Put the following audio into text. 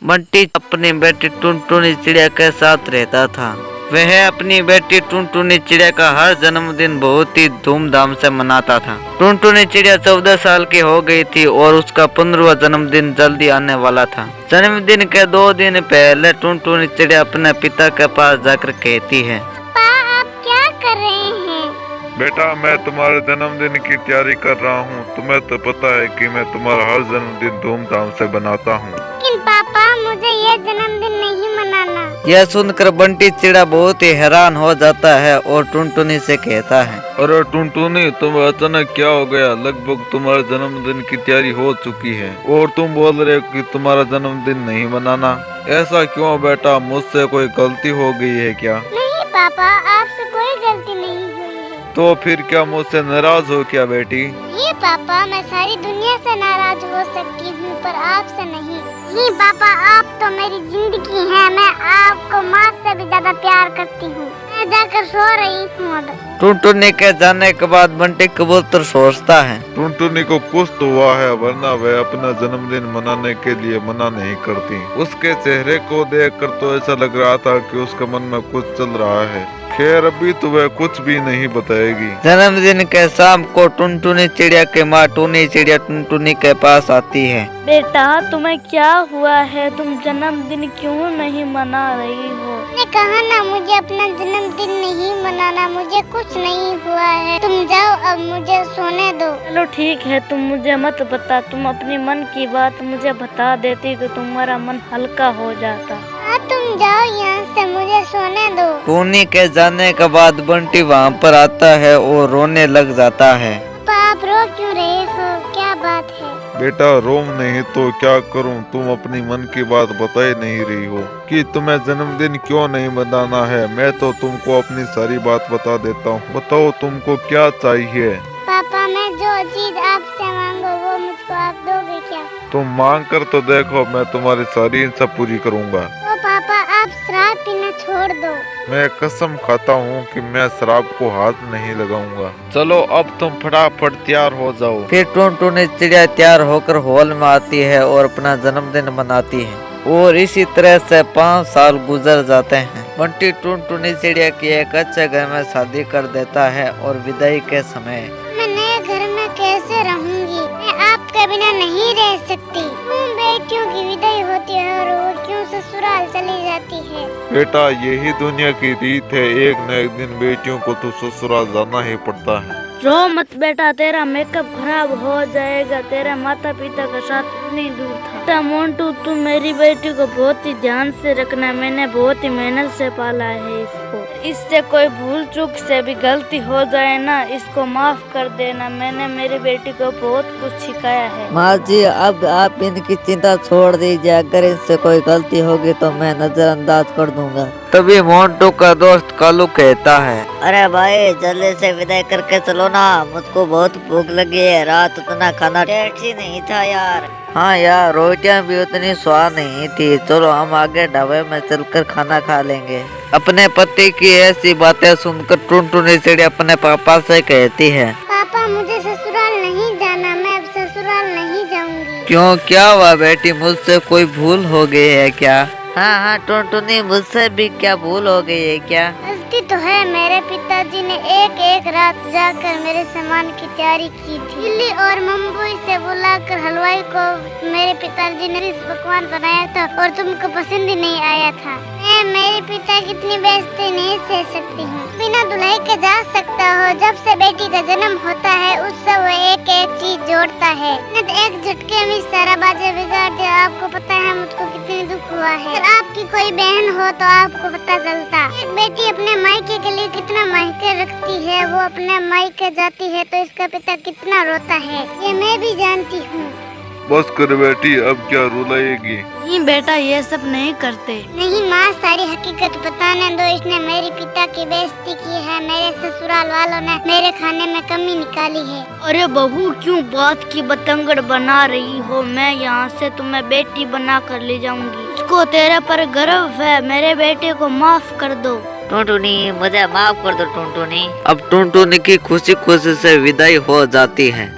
बंटी अपनी बेटी टुनटुनी चिड़िया के साथ रहता था। वह अपनी बेटी टुनटुनी चिड़िया का हर जन्मदिन बहुत ही धूमधाम से मनाता था। टुनटुनी चिड़िया 14 साल की हो गई थी और उसका 15वां जन्मदिन जल्दी आने वाला था। जन्मदिन के 2 दिन पहले टुनटुनी चिड़िया अपने पिता के पास जाकर कहती है, पापा आप क्या कर रहे हैं? बेटा मैं तुम्हारे जन्मदिन की तैयारी कर रहा हूँ। तुम्हें तो पता है कि मैं तुम्हारा हर जन्मदिन धूमधाम से बनाता हूँ। लेकिन पापा मुझे ये जन्मदिन नहीं मनाना। यह सुनकर बंटी चिड़िया बहुत ही हैरान हो जाता है और टुनटुनी से कहता है, अरे टुनटुनी तुम्हें अचानक क्या हो गया? लगभग तुम्हारे जन्मदिन की तैयारी हो चुकी है और तुम बोल रहे हो कि तुम्हारा जन्मदिन नहीं मनाना। ऐसा क्यों बेटा? मुझसे कोई गलती हो गई है क्या? नहीं पापा आपसे कोई गलती नहीं हुई है। तो फिर क्या मुझसे नाराज हो क्या बेटी? ये पापा मैं सारी दुनिया से नाराज हो सकती हूँ पर आपसे नहीं। नहीं पापा आप तो मेरी जिंदगी है। मैं आपको माँ से भी ज्यादा प्यार करती हूँ। मैं जाकर सो रही हूँ अब। टुनटुनी के जाने के बाद बंटी कबूतर सोचता है, टुनटुनी को कुछ तो हुआ है वरना वह अपना जन्मदिन मनाने के लिए मना नहीं करती। उसके चेहरे को देखकर तो ऐसा लग रहा था कि उसके मन में कुछ चल रहा है। खैर अभी तो वह कुछ भी नहीं बताएगी। जन्मदिन के शाम को टुनटुनी चिड़िया की माँ टुनी चिड़िया टुनटुनी के पास आती है। बेटा तुम्हें क्या हुआ है? तुम जन्मदिन क्यों नहीं मना रही हो? मैंने कहा ना मुझे अपना जन्मदिन नहीं मनाना। मुझे कुछ नहीं हुआ है। तुम जाओ अब मुझे सोने दो। चलो ठीक है तुम मुझे मत बता। तुम अपनी मन की बात मुझे बता देती तो तुम्हारा मन हल्का हो जाता। हाँ तुम जाओ यहाँ से मुझे सोने दो। टुनी के जाने के बाद बंटी वहाँ पर आता है और रोने लग जाता है। आप रो क्यों रहे हो? क्या बात है? बेटा रोम नहीं तो क्या करूं? तुम अपनी मन की बात बता ही नहीं रही हो कि तुम्हें जन्मदिन क्यों नहीं मनाना है। मैं तो तुमको अपनी सारी बात बता देता हूँ। बताओ तुमको क्या चाहिए? पापा मैं जो चीज आपसे मांगो वो मुझको आप दोगे क्या? तुम मांग कर तो देखो, मैं तुम्हारी सारी इच्छा पूरी करूँगा। तो पापा आप शराब पीना छोड़ दो। मैं कसम खाता हूँ कि मैं शराब को हाथ नहीं लगाऊंगा। चलो अब तुम फटाफट तैयार हो जाओ। फिर टुनटुनी चिड़िया तैयार होकर हॉल में आती है और अपना जन्मदिन मनाती है और इसी तरह से 5 साल गुजर जाते हैं। बंटी टुनटुनी चिड़िया की एक अच्छे घर में शादी कर देता है और विदाई के समय, मैं नए घर में कैसे रहूंगी? मैं आपके बिना नहीं रह सकती। क्यों बेटियों की विदाई होती है और वो क्यों ससुराल चली जाती है? बेटा यही दुनिया की रीत है। एक न एक दिन बेटियों को तो ससुराल जाना ही पड़ता है। रो मत बेटा, तेरा मेकअप खराब हो जाएगा। तेरा माता पिता का साथ इतनी दूर था। बेटा मोंटू तुम मेरी बेटी को बहुत ही ध्यान से रखना। मैंने बहुत ही मेहनत से पाला है इसको। इससे कोई भूल चूक से भी गलती हो जाए ना, इसको माफ कर देना। मैंने मेरी बेटी को बहुत कुछ सिखाया है। माँ जी अब आप इनकी चिंता छोड़ दीजिए। अगर इनसे कोई गलती होगी तो मैं नजरअंदाज कर दूंगा। तभी मोंटू का दोस्त कालू कहता है, अरे भाई जल्दी से विदाई करके चलो ना, मुझको बहुत भूख लगी है। रात उतना खाना टेस्टी नहीं था यार। हाँ यार रोटियां भी उतनी स्वाद नहीं थी। चलो हम आगे ढाबे में चलकर खाना खा लेंगे। अपने पति की ऐसी बातें सुनकर टुनटुनी चिड़िया अपने पापा से कहती है, पापा मुझे ससुराल नहीं जाना। मैं अब ससुराल नहीं जाऊंगी। क्यों क्या हुआ बेटी? मुझसे कोई भूल हो गई है क्या? हाँ हाँ टुनटुनी मुझसे भी क्या भूल हो गई है क्या? गलती तो है। मेरे पिताजी ने एक रात जाकर मेरे सामान की तैयारी की थी। दिल्ली और मुंबई से बुलाकर हलवाई को मेरे पिताजी ने पकवान बनाया था और तुमको पसंद ही नहीं आया था। मैं मेरे पिता की इतनी बेइज्जती नहीं सह सकती हूँ। बिना दुल्हन के जा सकता हो। जब से बेटी का जन्म होता है उससे वो एक चीज जोड़ता है। एक झटके में सारा बाजा बिगाड़ दिया। आपको पता है मुझको कितनी दुख हुआ है। अगर आपकी कोई बहन हो तो आपको पता चलता। एक बेटी अपने मायके के लिए कितना मायके रखती है। वो अपने मायके जाती है तो इसका पिता कितना रोता है, ये मैं भी जानती हूँ। बस कर बेटी, अब क्या रुलाएगी? नहीं बेटा ये सब नहीं करते। नहीं माँ सारी हकीकत बताने दो। इसने मेरे पिता की बेइज्जती की है। मेरे ससुराल वालों ने मेरे खाने में कमी निकाली है। अरे बहू क्यों बात की बतंगड़ बना रही हो? मैं यहाँ से तुम्हें बेटी बना कर ले जाऊंगी। उसको तेरे पर गर्व है। मेरे बेटे को माफ कर दो। टुनटुनी मुझे माफ कर दो टुनटुनी। अब टुनटुनी की खुशी खुशी से विदाई हो जाती है।